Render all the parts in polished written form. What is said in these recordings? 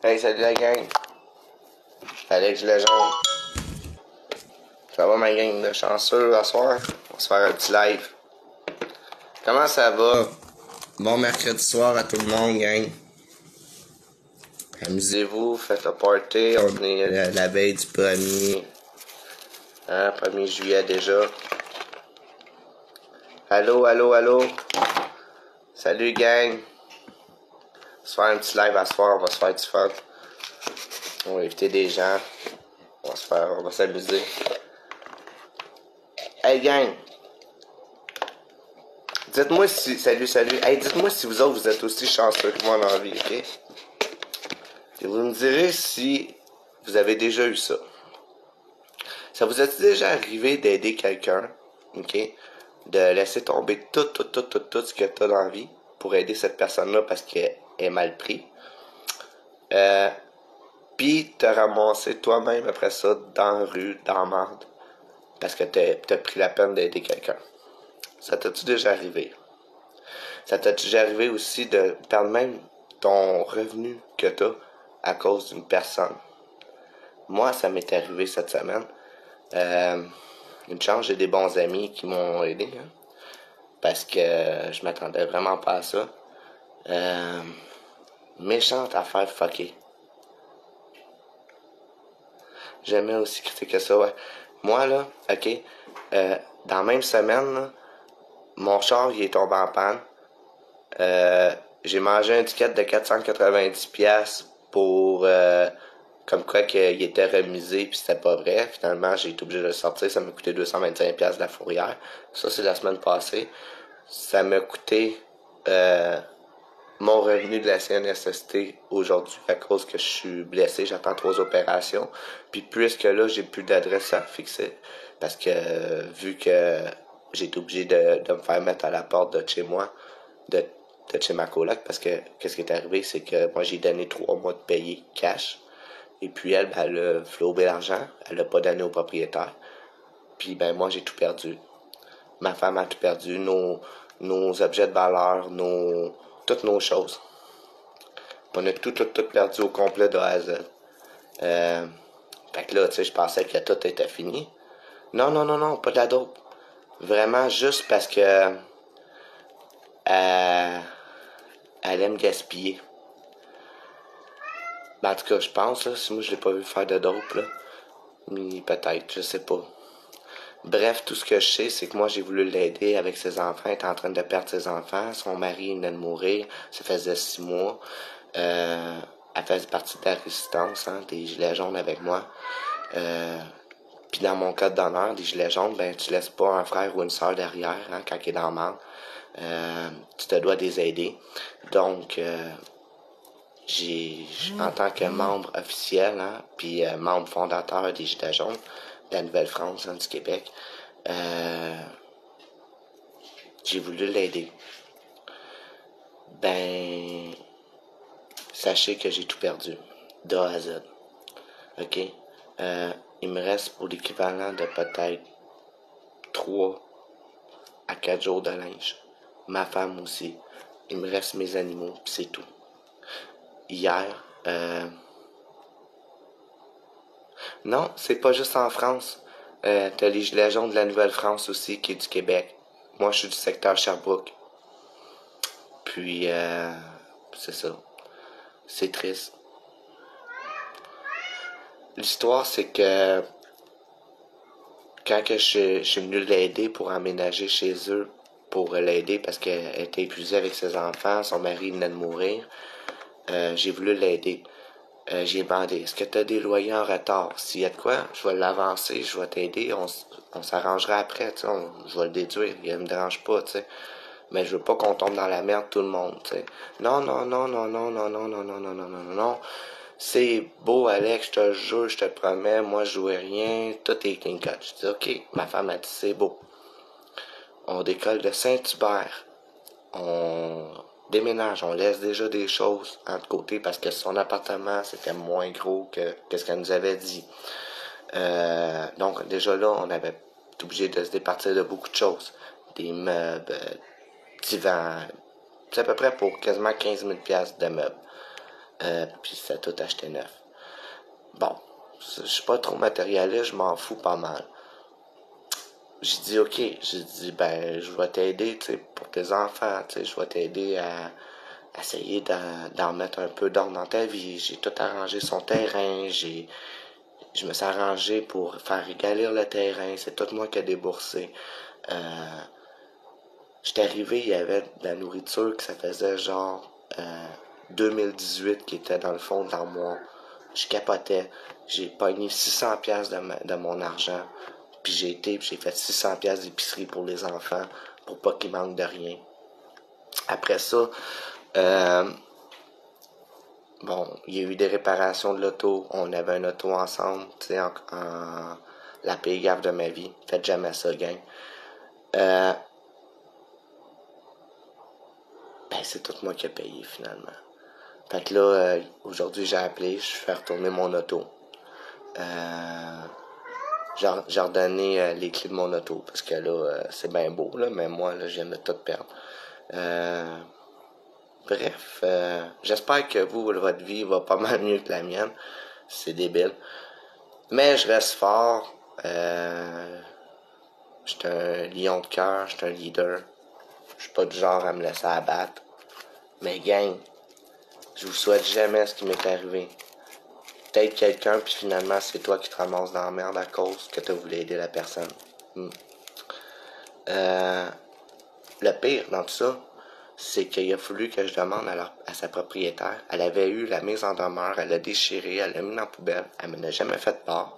Hey, salut la gang. Alex Legend. Ça va ma gang de chanceux à soir? On va se faire un petit live. Comment ça va? Bon mercredi soir à tout le monde, gang. Amusez-vous, faites le party. On est la veille du 1er. 1er juillet déjà. Allô, allô, allô. Salut gang. On va se faire un petit live à soir, on va se faire du fun. On va inviter des gens. On va s'amuser. Hey gang. Dites-moi si... Salut. Hey, dites-moi si vous autres, vous êtes aussi chanceux que moi dans la vie, ok? Et vous me direz si vous avez déjà eu ça. Ça vous est déjà arrivé d'aider quelqu'un, ok? De laisser tomber tout ce que t'as dans la vie pour aider cette personne-là parce qu'elle est mal prise. Puis te ramasser toi-même après ça dans la rue, dans la merde. Parce que t'as pris la peine d'aider quelqu'un. Ça t'as-tu déjà arrivé? Ça t'a déjà arrivé aussi de perdre même ton revenu que t'as à cause d'une personne? Moi, ça m'est arrivé cette semaine. Une chance, j'ai des bons amis qui m'ont aidé. Hein, parce que je m'attendais vraiment pas à ça. Méchante affaire fuckée. J'aimais aussi critiquer ça, ouais. Moi, là, ok, dans la même semaine, là, mon char, il est tombé en panne. J'ai mangé un ticket de 490$ pour... comme quoi qu'il était remisé puis c'était pas vrai. Finalement, j'ai été obligé de le sortir. Ça m'a coûté 225$ de la fourrière. Ça, c'est la semaine passée. Ça m'a coûté mon revenu de la CNSST aujourd'hui à cause que je suis blessé. J'attends 3 opérations. Puis puisque là, j'ai plus d'adresse à fixer. Parce que vu que j'ai été obligé de me faire mettre à la porte de chez moi, de chez ma coloc, parce que qu'est-ce qui est arrivé, c'est que moi j'ai donné 3 mois de payer cash. Et puis elle, ben, elle a flobé l'argent, elle l'a pas donné au propriétaire. Puis ben moi j'ai tout perdu. Ma femme a tout perdu, nos objets de valeur, toutes nos choses. On a tout perdu au complet de A à Z. Fait que là, tu sais, je pensais que tout était fini. Non, pas de la dope. Vraiment juste parce que elle aime gaspiller. Ben, en tout cas, je pense, là, si moi je l'ai pas vu faire de dope, là. Mais peut-être, je sais pas. Bref, tout ce que je sais, c'est que moi j'ai voulu l'aider avec ses enfants. Elle était en train de perdre ses enfants. Son mari venait de mourir. Ça faisait 6 mois. Elle faisait partie de la résistance, hein, des gilets jaunes avec moi. Puis dans mon code d'honneur, des gilets jaunes, ben tu laisses pas un frère ou une soeur derrière, hein, quand il est dans le mal. Tu te dois les aider. Donc en tant que membre officiel, hein, puis membre fondateur des Gilets jaunes de la Nouvelle-France, hein, du Québec, j'ai voulu l'aider. Ben, sachez que j'ai tout perdu, d'A à Z. Ok? Il me reste pour l'équivalent de peut-être 3 à 4 jours de linge. Ma femme aussi. Il me reste mes animaux, puis c'est tout. Hier, non, c'est pas juste en France. T'as les Gilets jaunes de la Nouvelle-France aussi, qui est du Québec. Moi, je suis du secteur Sherbrooke. Puis, c'est ça. C'est triste. L'histoire, c'est que quand que je suis venu l'aider pour emménager chez eux, pour l'aider parce qu'elle était épuisée avec ses enfants, son mari venait de mourir, j'ai voulu l'aider. J'ai demandé, est-ce que tu as des loyers en retard? S'il y a de quoi, je vais l'avancer, je vais t'aider, on s'arrangera après, tu sais, je vais le déduire, il me dérange pas, tu sais. Mais je veux pas qu'on tombe dans la merde tout le monde, tu sais. Non. C'est beau, Alex, je te jure, je te promets, moi je jouais rien, tout est clean cut. Je dis, ok, ma femme a dit, c'est beau. On décolle de Saint-Hubert. On déménage, on laisse déjà des choses de côté parce que son appartement c'était moins gros que ce qu'elle nous avait dit. Donc déjà là, on avait été obligé de se départir de beaucoup de choses. Des meubles, divans. C'est à peu près pour quasiment 15 000$ de meubles. puis c'était tout acheté neuf. Bon, je suis pas trop matérialiste, je m'en fous pas mal. J'ai dit ok, j'ai dit ben je vais t'aider, tu sais, pour tes enfants, tu sais, je vais t'aider à essayer d'en mettre un peu d'ordre dans ta vie. J'ai tout arrangé son terrain, je me suis arrangé pour faire égalir le terrain, c'est tout moi qui ai déboursé. J'étais arrivé, il y avait de la nourriture que ça faisait genre 2018 qui était dans le fond de l'armoire. Je capotais. J'ai pogné 600 pièces de mon argent. Puis j'ai fait 600 pièces d'épicerie pour les enfants pour pas qu'ils manquent de rien. Après ça, bon, il y a eu des réparations de l'auto. On avait un auto ensemble, tu sais, la pire gaffe de ma vie. Faites jamais ça, gang. Ben, c'est tout moi qui ai payé, finalement. Fait que là, aujourd'hui, j'ai appelé, je fais retourner mon auto. J'ai redonné les clés de mon auto, parce que là, c'est bien beau, là, mais moi, là, je viens de tout perdre. Bref, j'espère que vous, votre vie va pas mal mieux que la mienne. C'est débile. Mais je reste fort. J'étais un lion de cœur, j'étais un leader. Je suis pas du genre à me laisser abattre. Mais gang, je vous souhaite jamais ce qui m'est arrivé. Peut-être quelqu'un, puis finalement, c'est toi qui te ramasses dans la merde à cause que tu as voulu aider la personne. Le pire dans tout ça, c'est qu'il a fallu que je demande à sa propriétaire. Elle avait eu la mise en demeure, elle l'a déchirée, elle l'a mis dans la poubelle, elle me l'a jamais fait part.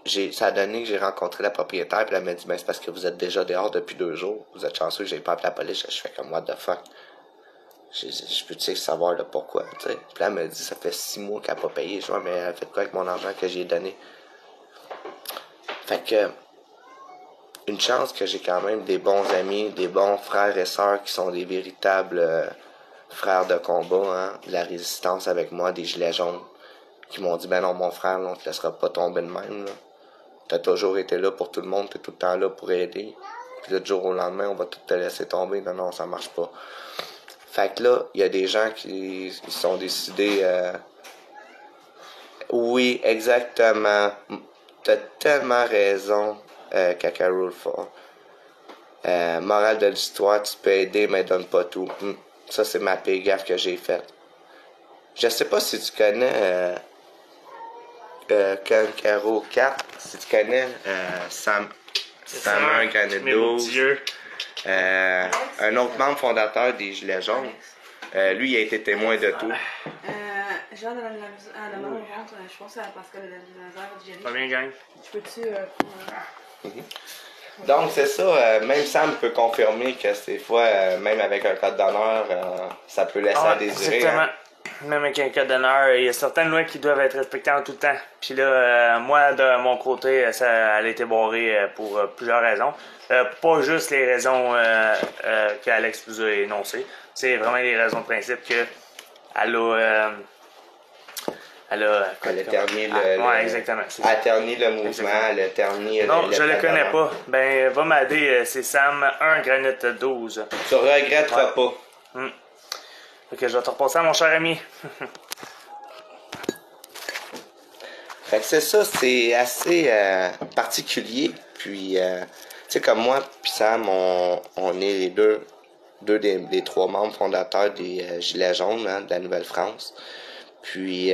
Ça a donné que j'ai rencontré la propriétaire, puis elle m'a dit, ben c'est parce que vous êtes déjà dehors depuis 2 jours, vous êtes chanceux que j'ai pas appelé la police. Je fais comme, what the fuck. Je peux-tu savoir le pourquoi, tu sais. Puis là, elle m'a dit, ça fait 6 mois qu'elle n'a pas payé. Je vois, mais elle a fait quoi avec mon argent que j'ai donné? Fait que, une chance que j'ai quand même des bons amis, des bons frères et sœurs qui sont des véritables frères de combat, hein, de la résistance avec moi, des gilets jaunes, qui m'ont dit, ben non, mon frère, on te laissera pas tomber de même, là. T'as toujours été là pour tout le monde, t'es tout le temps là pour aider. Puis là, du jour au lendemain, on va tout te laisser tomber. Non, non, ça marche pas. Fait que là, il y a des gens qui sont décidés... Oui, exactement. T'as tellement raison, Caca Rule Fort. Morale de l'histoire, tu peux aider, mais donne pas tout. Ça, c'est ma pire gaffe que j'ai faite. Je sais pas si tu connais Kankaro 4, si tu connais Sam 1 Granite 12. Un autre membre fondateur des Gilets jaunes. Lui, il a été témoin de tout. J'ai hâte de la main au ventre, je pense à Pascal de la misère d'y aller. Combien gang? Je peux-tu... Donc, c'est ça. Même Sam peut confirmer que des fois, même avec un code d'honneur, ça peut laisser à désirer. Exactement. Hein. Même avec un code d'honneur, il y a certaines lois qui doivent être respectées en tout temps. Puis là, moi, de mon côté, elle a été barrée pour plusieurs raisons. Pas juste les raisons qu'Alex vous a énoncées. C'est vraiment les raisons de principe que elle a... Elle a terni exactement. Elle a terni le mouvement, exactement. Elle a terni... Non, je le connais pas. Ben, va m'aider, c'est Sam 1 Granite 12. Tu regretteras pas. Ok, je vais te repasser à mon cher ami. Fait que c'est ça, c'est assez particulier. Puis, tu sais, comme moi puis Sam, on est les deux des 3 membres fondateurs des Gilets jaunes, hein, de la Nouvelle-France. Puis, tu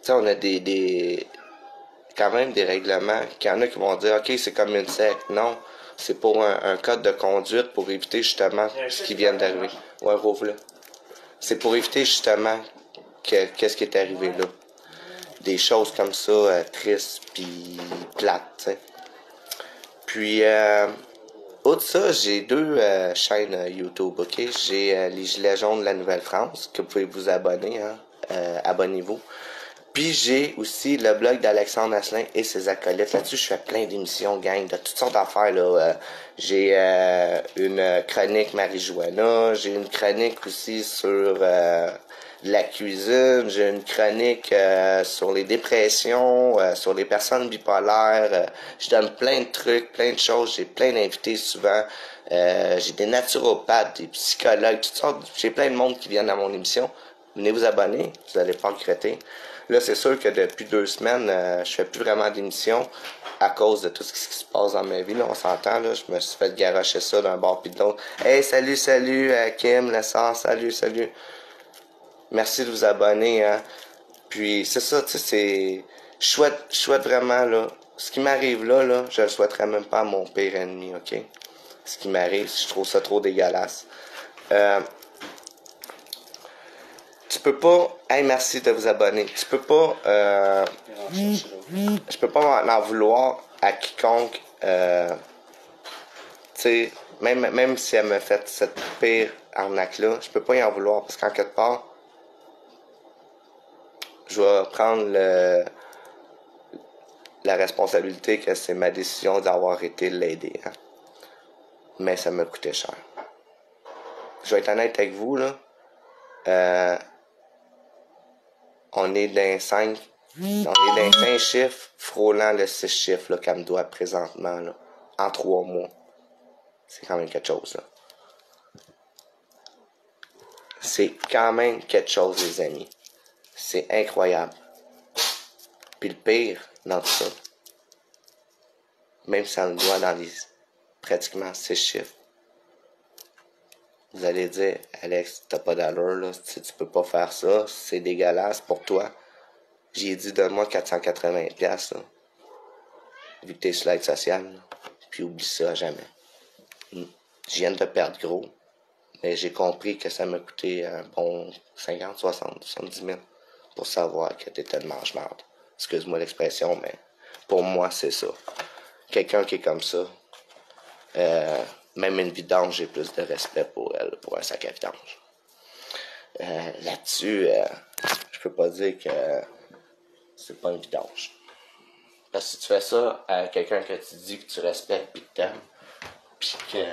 sais, on a quand même des règlements qu'il y en a qui vont dire, OK, c'est comme une secte. Non, c'est pour un code de conduite pour éviter justement ce qui vient d'arriver. Ouais, rouvre-le. C'est pour éviter justement qu'est-ce qui est arrivé là. Des choses comme ça, tristes puis plates, tu sais. Puis, outre ça, j'ai 2 chaînes YouTube, OK? J'ai les Gilets jaunes de la Nouvelle-France, que vous pouvez vous abonner, hein? Abonnez-vous. Puis j'ai aussi le blog d'Alexandre Asselin et ses acolytes. Là-dessus, je fais plein d'émissions, gang, de toutes sortes d'affaires. Là. J'ai une chronique marijuana, j'ai une chronique aussi sur la cuisine, j'ai une chronique sur les dépressions, sur les personnes bipolaires. Je donne plein de trucs, plein de choses, j'ai plein d'invités souvent. J'ai des naturopathes, des psychologues, toutes sortes. J'ai plein de monde qui viennent à mon émission. Venez vous abonner, vous allez pas regretter. Là, c'est sûr que depuis 2 semaines, je fais plus vraiment d'émissions à cause de tout ce qui se passe dans ma vie. Là, on s'entend, là, je me suis fait garocher ça d'un bord puis de l'autre. Hey, salut, Kim, la sœur, salut. Merci de vous abonner, hein. Puis, c'est ça, tu sais, c'est... Je souhaite vraiment, là, ce qui m'arrive là, je le souhaiterais même pas à mon pire ennemi, OK? Ce qui m'arrive, je trouve ça trop dégueulasse. Tu peux pas... Hey, merci de vous abonner. Tu peux pas... je peux pas m'en vouloir à quiconque... tu sais, même si elle me fait cette pire arnaque-là, je peux pas y en vouloir parce qu'en quelque part, je vais prendre la responsabilité que c'est ma décision d'avoir été l'aider. Hein. Mais ça m'a coûté cher. Je vais être honnête avec vous, là. On est dans 5 chiffres, frôlant le 6 chiffres qu'elle me doit présentement, là, en 3 mois. C'est quand même quelque chose, là. C'est quand même quelque chose, les amis. C'est incroyable. Puis le pire dans tout ça, même si elle me doit dans les pratiquement 6 chiffres, vous allez dire, Alex, t'as pas d'allure, là, tu peux pas faire ça, c'est dégueulasse pour toi. J'ai dit, donne-moi 480$, là, vu que t'es sur l'aide sociale, là, puis oublie ça à jamais. Je viens de perdre gros, mais j'ai compris que ça m'a coûté un bon 50, 60, 70$. Pour savoir que t'es tellement mange-marde. Excuse-moi l'expression, mais pour moi, c'est ça. Quelqu'un qui est comme ça, même une vidange, j'ai plus de respect pour elle, pour un sac à vidange. Là-dessus, je peux pas dire que c'est pas une vidange. Parce que si tu fais ça à quelqu'un que tu dis que tu respectes pis que t'aimes, pis qu'ils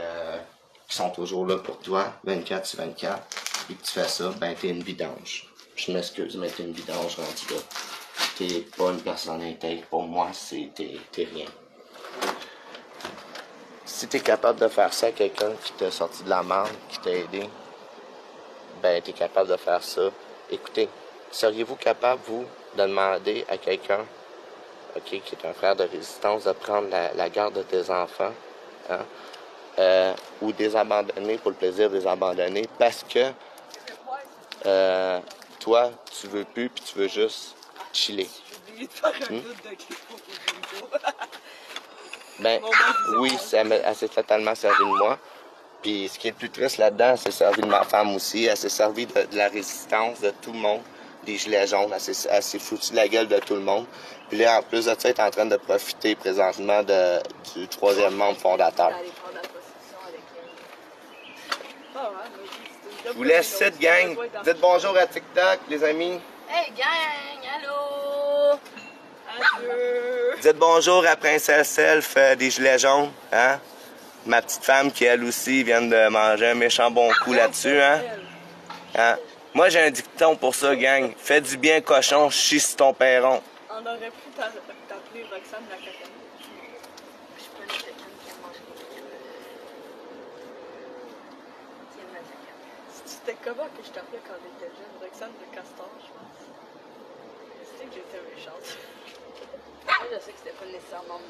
sont toujours là pour toi, 24/24, et que tu fais ça, ben t'es une vidange. Je m'excuse, mais t'es une vidange rendue là. T'es pas une personne intègre. Pour moi, t'es rien. Si t'es capable de faire ça à quelqu'un qui t'a sorti de la merde, qui t'a aidé, ben t'es capable de faire ça. Écoutez, seriez-vous capable, vous, de demander à quelqu'un, OK, qui est un frère de résistance, de prendre la garde de tes enfants, hein, ou des abandonner pour le plaisir des abandonner, parce que toi, tu veux plus puis tu veux juste chiller. Ben, oui, elle s'est totalement servie de moi. Puis ce qui est le plus triste là-dedans, elle s'est servie de ma femme aussi. Elle s'est servie de la résistance de tout le monde, des gilets jaunes. Elle s'est foutue de la gueule de tout le monde. Puis là, en plus de ça, elle est en train de profiter présentement du 3e membre fondateur. Je vous laisse cette gang. Dites bonjour à TikTok, les amis. Hey gang, allô! Adieu! Dites bonjour à Princesse Self des Gilets jaunes, hein? Ma petite femme qui, elle aussi, vient de manger un méchant bon coup là-dessus, hein? Moi, j'ai un dicton pour ça, gang. Fais du bien, cochon, chie sur ton perron. On aurait pu t'appeler Roxane la cacane. Je suis pas une cacane qui a mangé des cacanes. Tiens, ma cacane. C'était comment que je t'appelais quand on était jeune? Roxane de Castor, je pense. Tu sais que j'étais méchante. Moi, je sais que c'était pas nécessairement...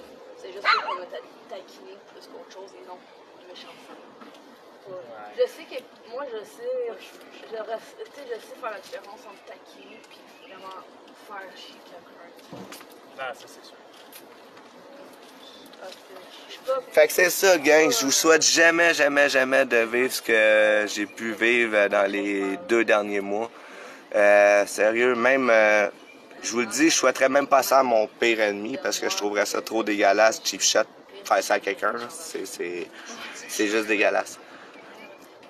C'est juste qu'on m'a taquiné plus qu'autre chose et non méchante. Ouais. Je sais que... Moi, je sais... Je sais faire la différence entre taquiner et vraiment faire chier quelqu'un. Non, ça c'est sûr. Fait que c'est ça, gang. Je vous souhaite jamais de vivre ce que j'ai pu vivre dans les 2 derniers mois. Sérieux, même... je vous le dis, je souhaiterais même pas ça à mon pire ennemi parce que je trouverais ça trop dégueulasse, cheap shot, faire ça à quelqu'un. C'est juste dégueulasse.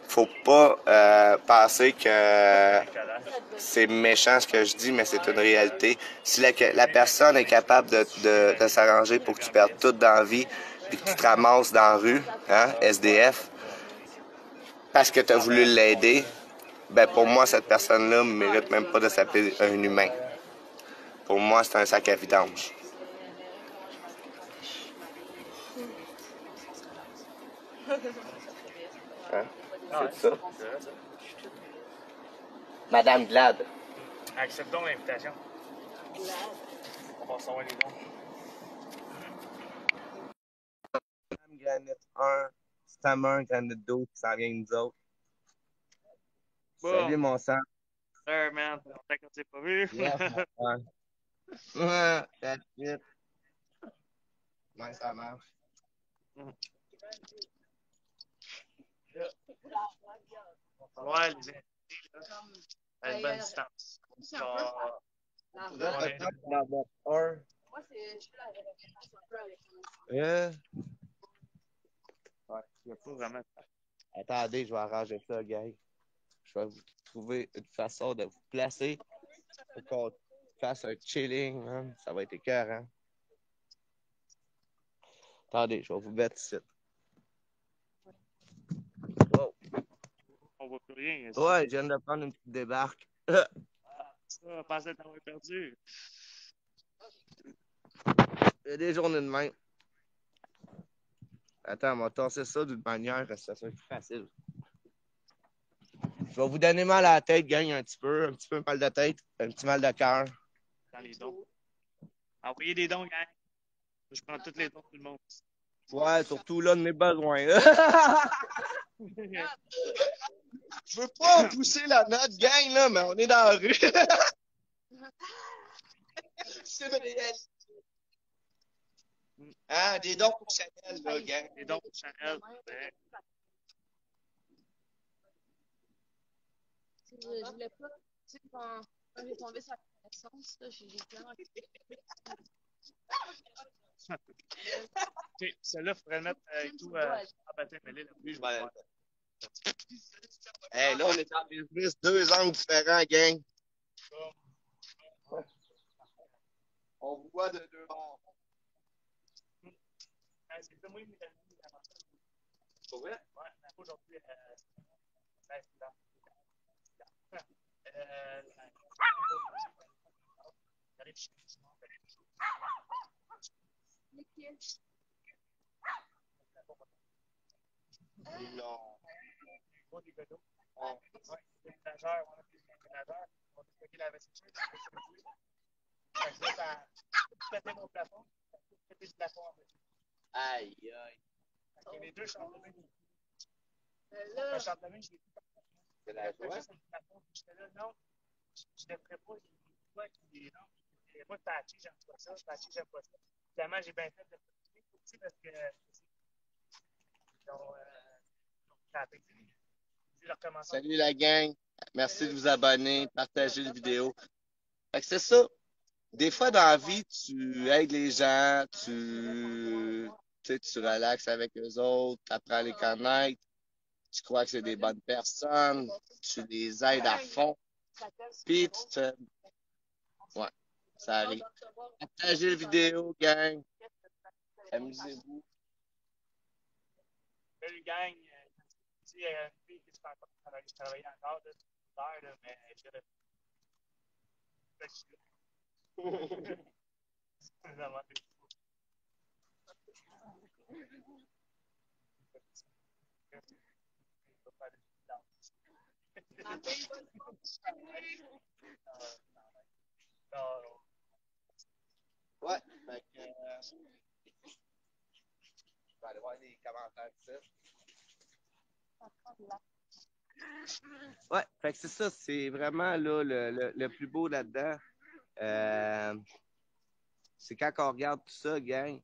faut pas penser que c'est méchant ce que je dis, mais c'est une réalité. Si la personne est capable de s'arranger pour que tu perdes tout dans la vie, puis que tu te ramasses dans la rue, hein, SDF, parce que tu as voulu l'aider, ben pour moi, cette personne-là ne mérite même pas de s'appeler un humain. Pour moi, c'est un sac à vidange. Hein? C'est ça? Madame Glad. Acceptons l'invitation. On va recevoir les dons. Madame Granite 1, Stammer, Granite 2, qui s'en vient nous autres. Bon. Salut mon sang. Sir, man, ça fait longtemps qu'on s'est pas vu. Ouais, that's it. Ouais, ça marche. Ouais, les invités, là, à une bonne distance. Moi, je fais la vérification un peu avec Ouais, Il y a pas vraiment. attendez, je vais arranger ça, gars. Je vais vous trouver une façon de vous placer pour qu'on fasse un chilling, man. Ça va être écœurant. Attendez, je vais vous mettre ici. Wow. On voit plus rien. Ouais, je viens de prendre une petite débarque. Ça, pensais t'avoir perdu. Il y a des journées de même. Attends, on va tasser ça d'une manière que ça soit plus facile. Je vais vous donner mal à la tête, gang, un petit peu mal de tête, un petit mal de cœur. Dans les dons. Envoyez des dons, gang. Je prends tous les dons de tout le monde. Ouais, surtout là de mes besoins. Je veux pas pousser la note, gang, là, mais on est dans la rue. C'est une réalité. Hein, des dons pour Chanel, là, gang. Des dons pour Chanel. Je voulais pas, tu sais, quand j'ai tombé sur la connaissance, j'ai vraiment. Ok, celle-là, il faudrait le mettre et tout à baptême, mais là, plus, je vais le faire. Hey, là, on est en business, deux angles différents, gang. On vous voit de deux bords. C'est ça, moi, il m'est arrivé avant. Pour vrai? Ouais, mais aujourd'hui, c'est là. Non. Des cadeaux. Ouais, des ménageurs, on a des ménageurs. On a stocké la vaisselle. Ça a pété mon plafond. Ça a pété le plafond en fait. Aïe, aïe. Les deux chambres de bain. La chambre de bain, je l'ai tout. C'est la joie. Juste un plafond. J'étais là, non, je ne ferais pas. Non, moi, patché, j'aime pas ça. Patché, j'aime pas ça. Finalement, j'ai bien fait de le aussi parce que ça a pété. Salut la gang. Merci de vous abonner, partager la vidéo. Fait que c'est ça. Des fois dans la vie, tu aides les gens, tu relaxes avec eux autres, tu apprends à les connaître, tu crois que c'est des bonnes personnes, tu les aides à fond, puis tu te... Ouais, ça arrive. Partagez la vidéo, gang. Amusez-vous. Salut, gang. Il y a une fille qui se fait encore travailler encore, là, mais je dirais Ouais, fait que, je vais aller voir les commentaires de ça. Ouais, fait que c'est ça, c'est vraiment là, le plus beau là-dedans. C'est quand on regarde tout ça, gang.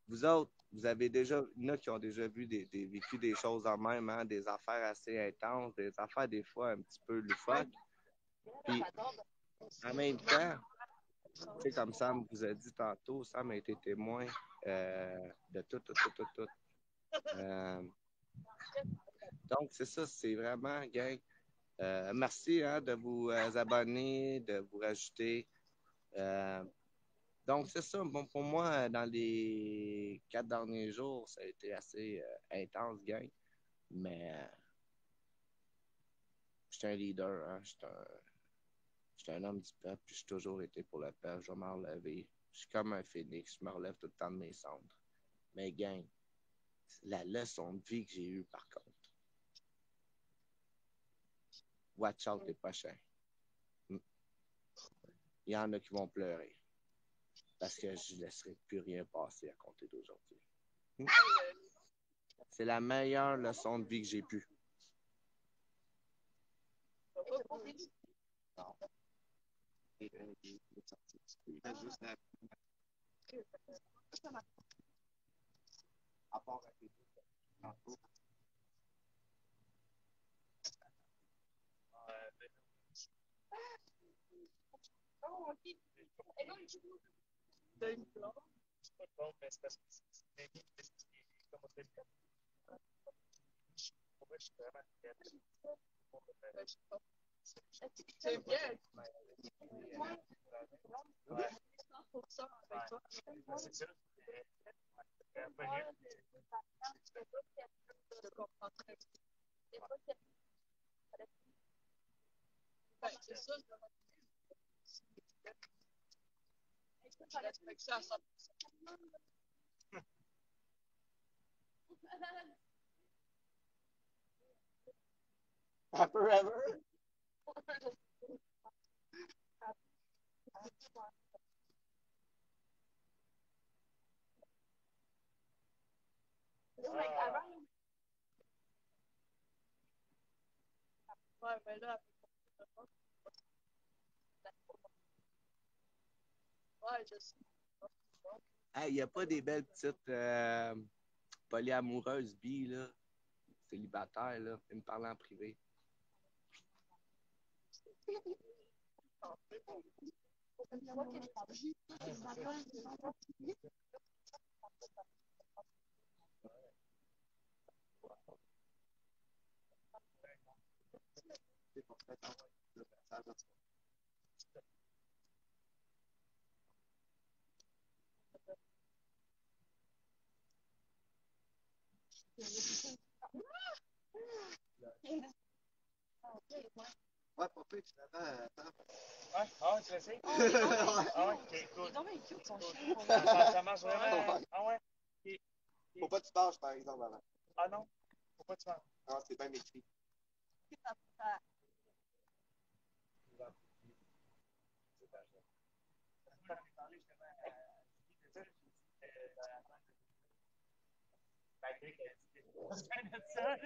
Vous autres, vous avez déjà, il y en a qui ont déjà vu vécu des choses en même, hein, des affaires assez intenses, des affaires des fois un petit peu loufoques. Puis, en même temps, tu sais, comme Sam vous a dit tantôt, Sam a été témoin de tout. Donc, c'est ça, c'est vraiment, gang. Merci hein, de vous abonner, de vous rajouter. Euh, donc, c'est ça. Bon, pour moi, dans les 4 derniers jours, ça a été assez intense, gang. Mais je suis un leader, hein. Je suis un homme du peuple, puis j'ai toujours été pour le peuple. Je vais m'en relever. Je suis comme un phénix, je me relève tout le temps de mes cendres. Mais, gang, la leçon de vie que j'ai eue, par contre, watch out les prochains. Il y en a qui vont pleurer parce que je ne laisserai plus rien passer à compter d'aujourd'hui. C'est la meilleure leçon de vie que j'ai pu. C'est bien. 100% avec toi. Je comprends très bien. Ben, c'est ça, je respecte ça à 100%. Forever. Ouais, mais là, ouais, je sais. Il n'y a pas des belles petites polyamoureuses bi, là, célibataires, là. Ils me parlent en privé. Ouais, papa, finalement, attends. Ouais, ah, tu le sais? Oh, il est donc bien Ah ouais, cute. ok, cool. Il est donc bien cute, son chien. Ça marche vraiment? Ouais. Ah ouais? Ok. Faut pas que tu marches, par exemple, avant. Ah non? Pourquoi tu marches? Non, c'est bien écrit.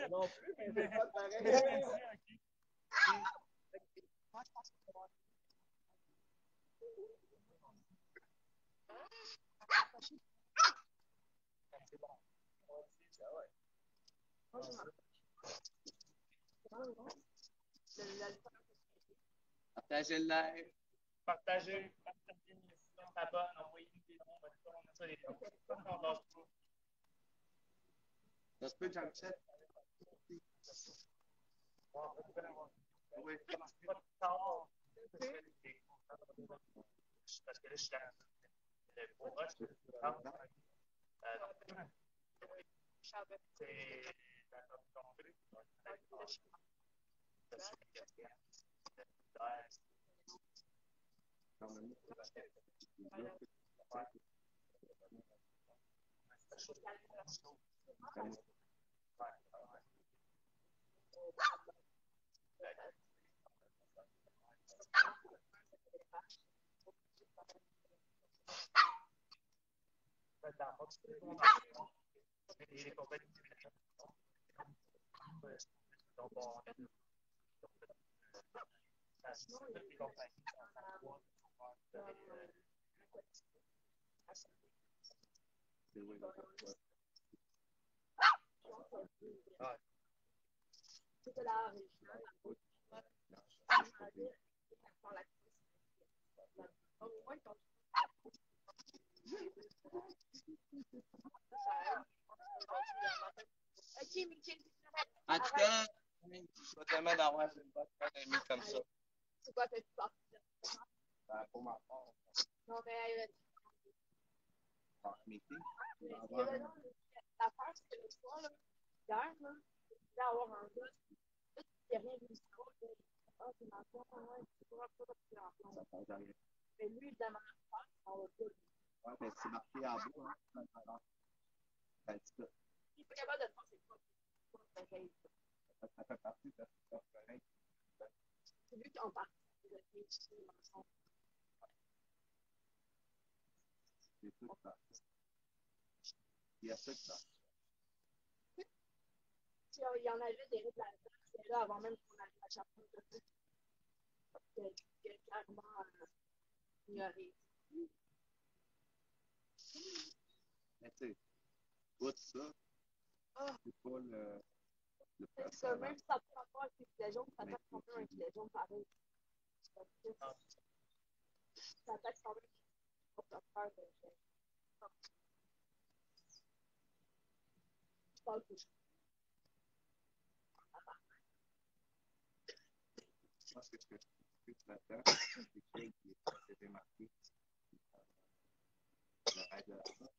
Non plus, mais c'est pas pareil. Partagez le live. Partagez, abonne, envoyez-nous des dons, on a ça les dons. On lâche pas. Ça se peut, Jean-Michel? Oui. Pas de temps. Parce que là, je suis dans le gros rush. C'est la top tombée. Les compagnies donc, toutes les compagnies Ok, Mickey. En tout cas, je vais tellement d'avoir une bonne amie comme ça. C'est quoi tes peur? Pour ma part, Non, mais amitié. l'affaire, c'est que le soir, là, hier, là, je voulais avoir un gars, il n'y a rien de drôle. Ah, c'est ma soeur, ouais, c'est pas ça. Mais lui, évidemment, on va pas. Ouais, mais c'est marqué en bas, hein. Ben, c'est ça. Il est capable de faire ses propres. Ça fait partie de ça, correct. C'est lui qui en parle. C'est tout ça. Il y a ça que ça. Il y en avait des règles là-dedans. C'était là avant même qu'on arrive à Chapon de tout. Il a clairement ignoré. Mais tu sais, outre ça, c'est pas le C'est ça, même si ça peut avoir avec les gilets jaunes, ça taxe quand même un gilet jaune pareil. Ça taxe quand même pour te faire je parle que je pense que ce que tu là-dedans, c'est quelqu'un qui s'est démarqué. Le rêve de la fois.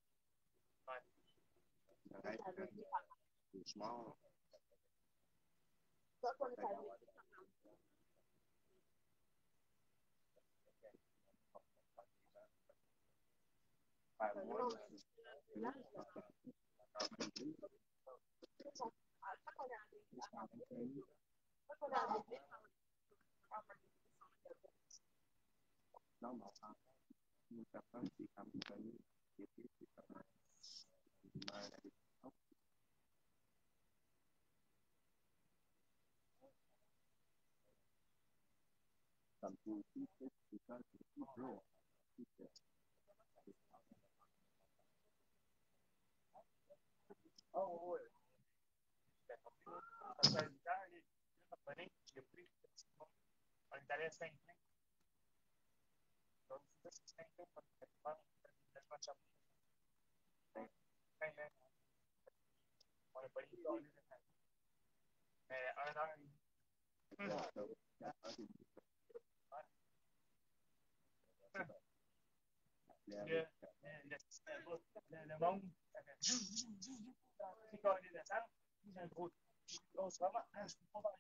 Le rêve de cauchemar. pas qu'on est allé. Moi, non, mais enfin, une personne qui est comme connue, qui est comme une mère avec ça. Comme toi aussi, tu sais, c'est ça, c'est toujours. Oh, ouais. On est allé à Saint-Denis. Donc, c'est 5 ans qu'on est allé faire le chapeau. On n'a pas eu le temps de faire. Mais 1 heure et demie. Le monde, ça fait c'est quand on est descendre, j'ai un gros. On se vraiment, je peux pas faire.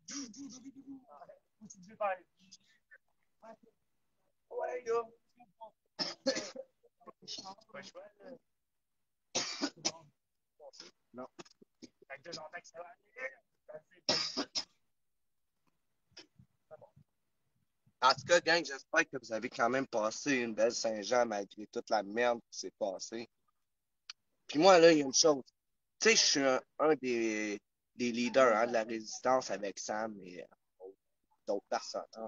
Où tu veux faire? Ouais, gars. Pas choix, là. Non. Fait que longtemps que ça va aller. En tout cas, gang, j'espère que vous avez quand même passé une belle Saint-Jean malgré toute la merde qui s'est passée. Puis moi, là, il y a une chose. Tu sais, je suis un des leaders hein, de la résistance avec Sam et d'autres personnes. Hein,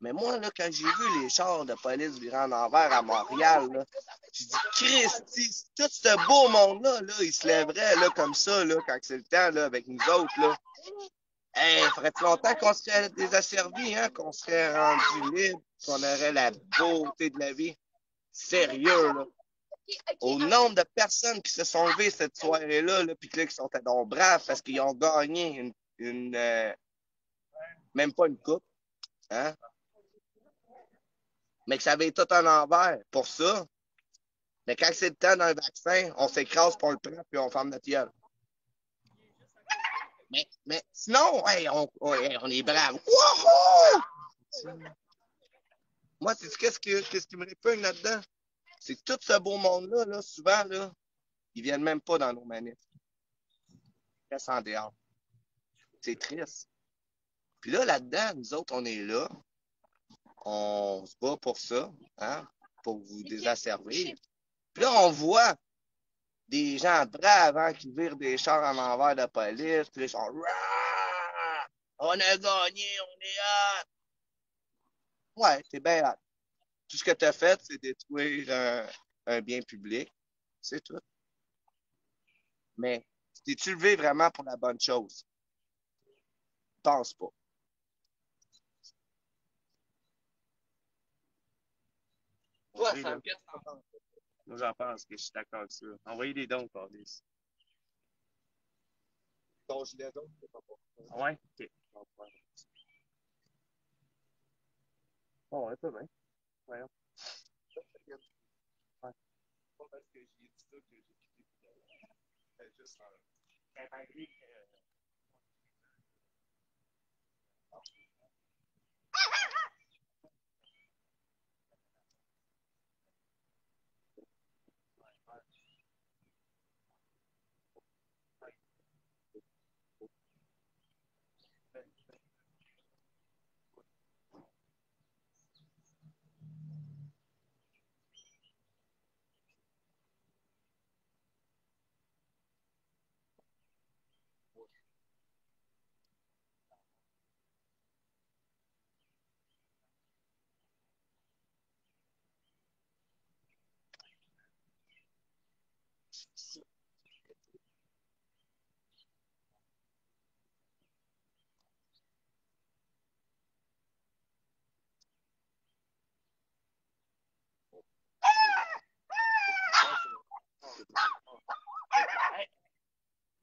mais moi, là, quand j'ai vu les chars de police virant en envers à Montréal, là, j'ai dit, Christy, tout ce beau monde-là, là, il se lèverait là, comme ça, là, quand c'est le temps, là, avec nous autres, là. Hey, ferait-il longtemps qu'on serait désasservis, hein, qu'on serait rendu libre, qu'on aurait la beauté de la vie? Sérieux, là. Au nombre de personnes qui se sont levées cette soirée-là, là, puis là, qui sont donc braves parce qu'ils ont gagné même pas une coupe, hein? Mais que ça avait tout en envers pour ça. Mais quand c'est le temps d'un vaccin, on s'écrase, puis on le prend, puis on ferme notre gueule. Mais sinon, hey, on est braves. Wouhou! Moi, c'est qu'est-ce qui me répugne là-dedans? C'est que tout ce beau monde-là, là, souvent, là, ils viennent même pas dans nos manifs. Ils restent en dehors. C'est triste. Puis là, là-dedans, nous autres, on est là. On se bat pour ça, hein, pour vous désasservir. Puis là, on voit des gens braves hein, qui virent des chars en envers de police. Puis ils sont Rah! On a gagné, on est hâte. Ouais, c'est bien hâte. Tout ce que tu as fait, c'est détruire un bien public. C'est tout. Mais t'es-tu levé vraiment pour la bonne chose? Pense pas. Toi, Sam, qu'est-ce que t'en penses? Moi, j'en pense que je suis d'accord avec ça. Envoyez des dons, Carlis. Ton gilet jaune, c'est pas pour ça. Ouais, ok. Oh, ouais, pas bien. Ouais. Ouais. Pas parce que j'ai dit ça que j'ai quitté Poudlard. C'est juste un...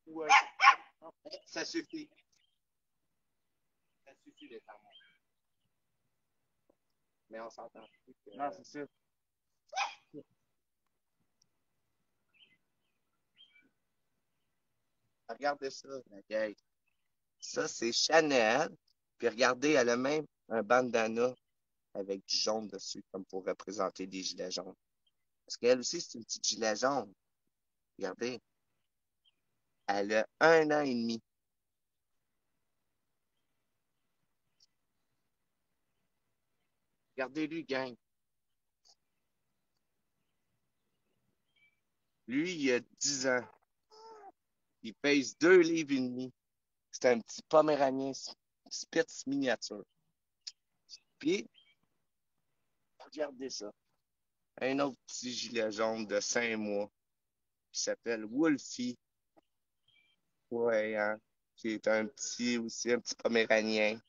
Ouais. Ça suffit. Ça suffit d'être à moi. Mais on s'entend plus que... Non, c'est ça. Regardez ça, la vieille. Ça, c'est Chanel. Puis regardez, elle a même un bandana avec du jaune dessus, comme pour représenter des gilets jaunes. Parce qu'elle aussi, c'est une petite gilet jaune. Regardez, elle a 1 an et demi. Regardez-lui, gang. Lui, il a 10 ans. Il pèse 2 livres et demi. C'est un petit poméranien Spitz miniature. Puis, regardez ça. Un autre petit gilet jaune de 5 mois qui s'appelle Wolfie. Ouais, hein, qui est un petit, aussi un petit poméranien.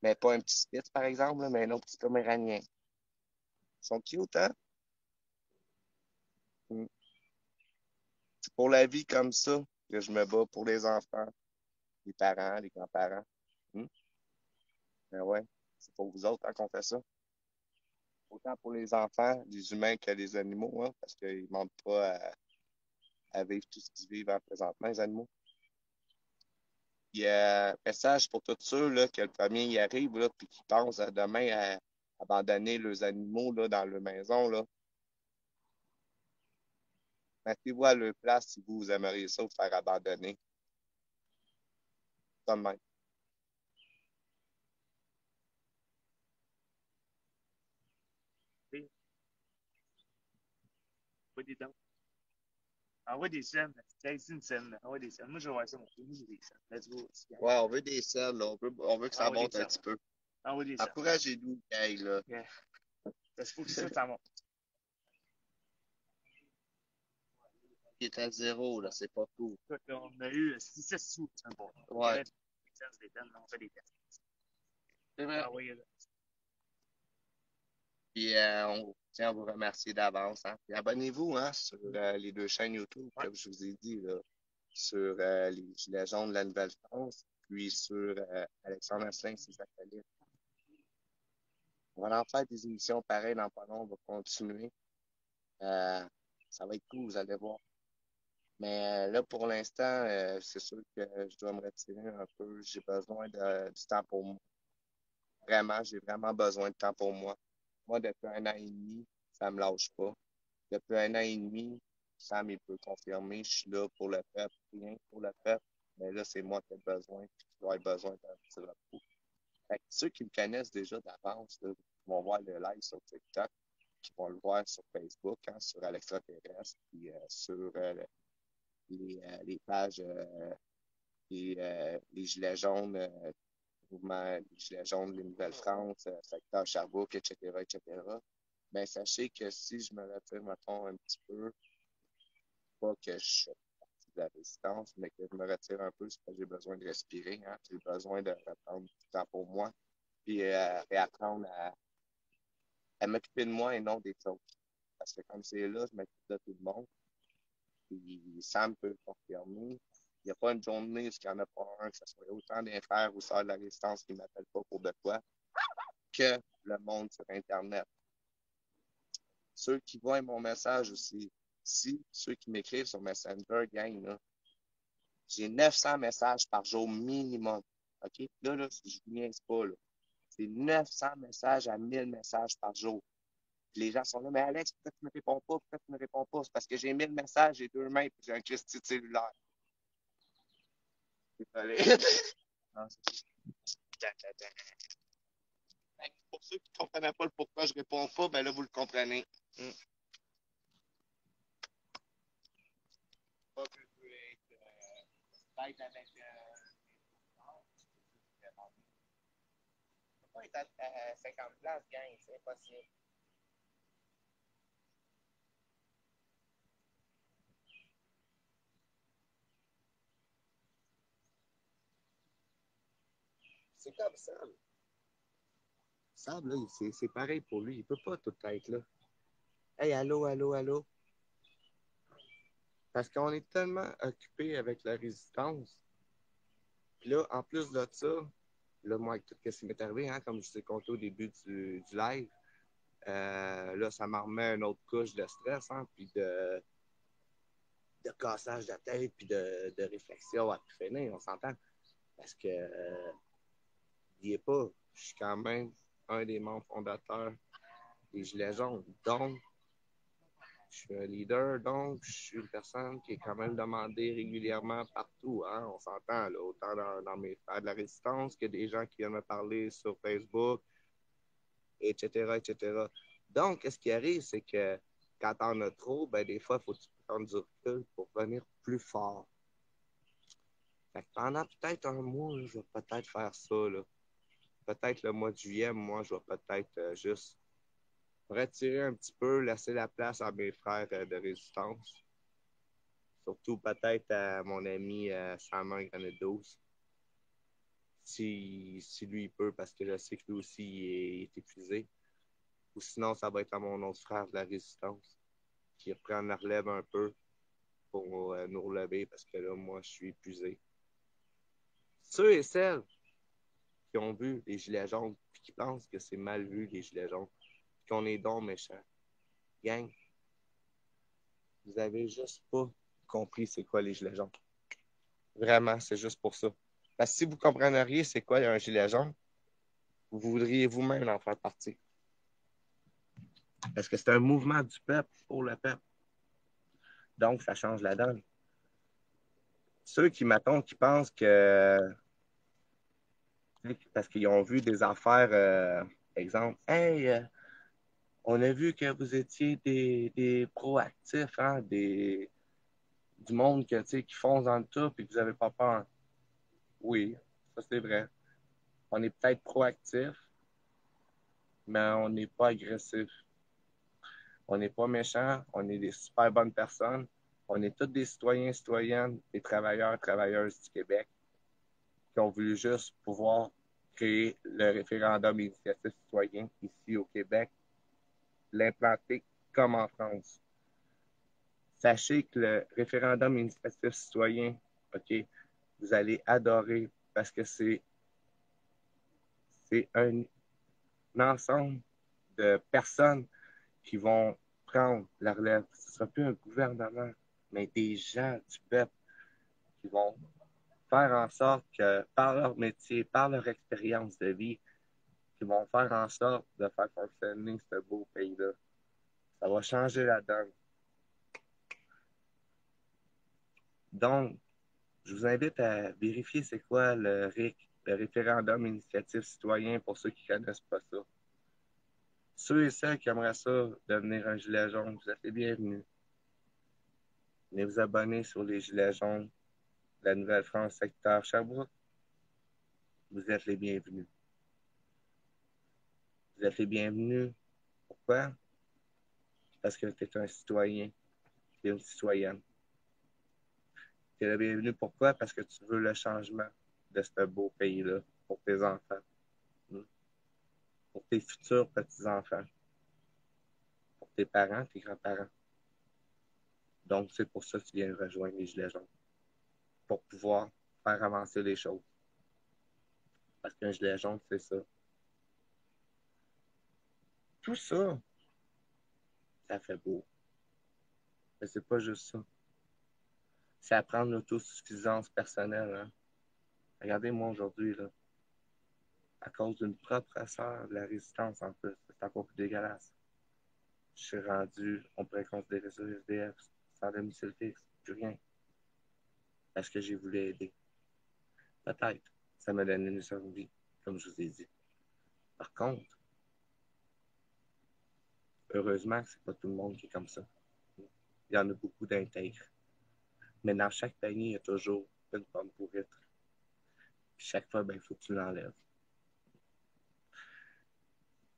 Mais pas un petit Spitz, par exemple, là, mais un autre petit poméranien. Ils sont cute, hein? Mm. C'est pour la vie comme ça que je me bats pour les enfants, les parents, les grands-parents. Mm. Ben ouais, c'est pour vous autres hein, qu'on fait ça. Autant pour les enfants, les humains que les animaux, hein, parce qu'ils ne demandent pas à vivre tout ce qu'ils vivent en présentement, les animaux. Il y a un message pour tous ceux là, que le premier y arrive, là, puis qui pensent à demain à abandonner leurs animaux là, dans leur maison. Là. Mettez-vous à leur place si vous aimeriez ça vous faire abandonner. Comme même. Envoie des dons. Envoie des scènes. C'est une scène. Envoie des scènes. Moi, je vais voir ça. Moi, j'ai des scènes. Let's go. Ouais, on veut des selles, là. On veut que ça Envoie des monte un scènes. petit peu. Envoie des scènes. Encouragez-nous, gang, là. Yeah. Ça se faut que ça monte. Il est à 0, là, c'est pas cool. Écoute, là, on a eu 6 sous. C'est bon. Ouais. Des scènes, on fait des tests. C'est vrai. Envoyez-le. Puis on tient à vous remercier d'avance. Hein. Puis abonnez-vous hein, sur les 2 chaînes YouTube, Ouais. comme je vous ai dit, là, sur les Gilets jaunes de la Nouvelle-France, puis sur Alexandre Asselin, ses acolytes. On va en faire des émissions pareilles dans pas long, on va continuer. Euh, ça va être cool, vous allez voir. Mais là, pour l'instant, c'est sûr que je dois me retirer un peu. J'ai besoin du temps pour moi. Vraiment, j'ai vraiment besoin de temps pour moi. Moi, depuis 1 an et demi, ça me lâche pas. Depuis 1 an et demi, Sam, il peut confirmer, je suis là pour le peuple, rien pour le peuple. Mais là, c'est moi qui ai besoin, puis qui dois avoir besoin d'un petit repos. Fait que ceux qui me connaissent déjà d'avance, là, vont voir le live sur TikTok, qui vont le voir sur Facebook, hein, sur Alextraterrestre, puis sur les pages, les Gilets jaunes, mouvement des Gilets jaunes, les Nouvelles-France, secteur Sherbrooke, etc., etc. Ben, sachez que si je me retire, mettons, un petit peu, pas que je fais partie de la résistance, mais que je me retire un peu, c'est parce que j'ai besoin de respirer, hein. J'ai besoin de reprendre du temps pour moi, puis réapprendre à m'occuper de moi et non des autres. Parce que comme c'est là, je m'occupe de tout le monde, puis Sam peut le confirmer. Il n'y a pas une journée où il n'y en a pas un, que ce soit autant des frères ou sœurs de la résistance qui ne m'appellent pas pour de quoi, que le monde sur Internet. Ceux qui voient mon message aussi, si ceux qui m'écrivent sur Messenger, gang, là, j'ai 900 messages par jour minimum. OK? Là, je ne niaise pas, là. C'est 900 messages à 1000 messages par jour. Puis les gens sont là, mais Alex, pourquoi tu ne me réponds pas? Pourquoi tu ne me réponds pas? C'est parce que j'ai 1000 messages, j'ai 2 mains, puis j'ai un Christy de cellulaire. Désolé. Non, pour ceux qui ne comprenaient pas le pourquoi je réponds pas, ben là, vous le comprenez. Pas que je veux être bête avec pas être à 50 places, gang, c'est impossible. C'est comme ça. Sable, là, c'est pareil pour lui. Il peut pas tout être là. Hey, allô, allô, allô. Parce qu'on est tellement occupé avec la résistance. Puis là, en plus de ça, là, moi, avec tout ce qui m'est arrivé, hein, comme je vous ai conté au début du live, là, ça m'en remet une autre couche de stress, hein, puis de cassage de tête, puis de réflexion à tout finir, on s'entend. Parce que, n'oubliez pas, je suis quand même un des membres fondateurs des Gilets jaunes. Donc, je suis un leader, donc je suis une personne qui est quand même demandée régulièrement partout. Hein? On s'entend, là, autant dans mes frères de la résistance que des gens qui viennent me parler sur Facebook, etc., etc. Donc, ce qui arrive, c'est que quand on a trop, ben, des fois, il faut prendre du recul pour venir plus fort. Fait que pendant peut-être un mois, je vais peut-être faire ça. Là. Peut-être le mois de juillet, moi, je vais peut-être juste retirer un petit peu, laisser la place à mes frères de résistance. Surtout peut-être à mon ami Samuel Granit 12. Si lui il peut, parce que je sais que lui aussi il est épuisé. Ou sinon, ça va être à mon autre frère de la résistance qui reprend la relève un peu pour nous relever parce que là, moi, je suis épuisé. Ceux et celles qui ont vu les gilets jaunes et qui pensent que c'est mal vu, les gilets jaunes, qu'on est donc méchants. Gang, vous avez juste pas compris c'est quoi les gilets jaunes. Vraiment, c'est juste pour ça. Parce que si vous compreniez c'est quoi un gilet jaune, vous voudriez vous-même en faire partie. Parce que c'est un mouvement du peuple pour le peuple. Donc, ça change la donne. Ceux qui, mettons, qui pensent que parce qu'ils ont vu des affaires, exemple, hey, on a vu que vous étiez des proactifs, hein, du monde qui fonce dans le tout et que vous n'avez pas peur. Oui, ça c'est vrai. On est peut-être proactif, mais on n'est pas agressif. On n'est pas méchants, on est des super bonnes personnes. On est tous des citoyens, citoyennes, des travailleurs, travailleuses du Québec qui ont voulu juste pouvoir créer le référendum initiative citoyen ici au Québec, l'implanter comme en France. Sachez que le référendum initiative citoyen, OK, vous allez adorer parce que c'est un ensemble de personnes qui vont prendre la relève. Ce ne sera plus un gouvernement, mais des gens du peuple qui vont faire en sorte que par leur métier, par leur expérience de vie, qui vont faire en sorte de faire fonctionner ce beau pays-là. Ça va changer la donne. Donc, je vous invite à vérifier c'est quoi le RIC, le référendum initiative citoyen pour ceux qui ne connaissent pas ça. Ceux et celles qui aimeraient ça devenir un gilet jaune, vous êtes les bienvenus. Venez vous abonner sur les gilets jaunes de la Nouvelle-France secteur Sherbrooke. Vous êtes les bienvenus. Vous êtes les bienvenus. Pourquoi? Parce que tu es un citoyen et une citoyenne. Tu es le bienvenu. Pourquoi? Parce que tu veux le changement de ce beau pays-là pour tes enfants, pour tes futurs petits-enfants, pour tes parents, tes grands-parents. Donc, c'est pour ça que tu viens rejoindre les Gilets jaunes. pour pouvoir faire avancer les choses. Parce qu'un gilet jaune, c'est ça. Tout ça, ça fait beau. Mais c'est pas juste ça. C'est apprendre l'autosuffisance personnelle. Hein? Regardez, moi, aujourd'hui, là, à cause d'une propre sœur de la résistance, en plus, c'est encore plus dégueulasse. Je suis rendu, on pourrait considérer ça SDF, sans domicile fixe, plus rien. Parce que j'ai voulu aider. Peut-être, ça m'a donné une survie, comme je vous ai dit. Par contre, heureusement que c'est pas tout le monde qui est comme ça. Il y en a beaucoup d'intègres. Mais dans chaque panier, il y a toujours une pomme pourrite. Puis chaque fois, il faut que tu l'enlèves.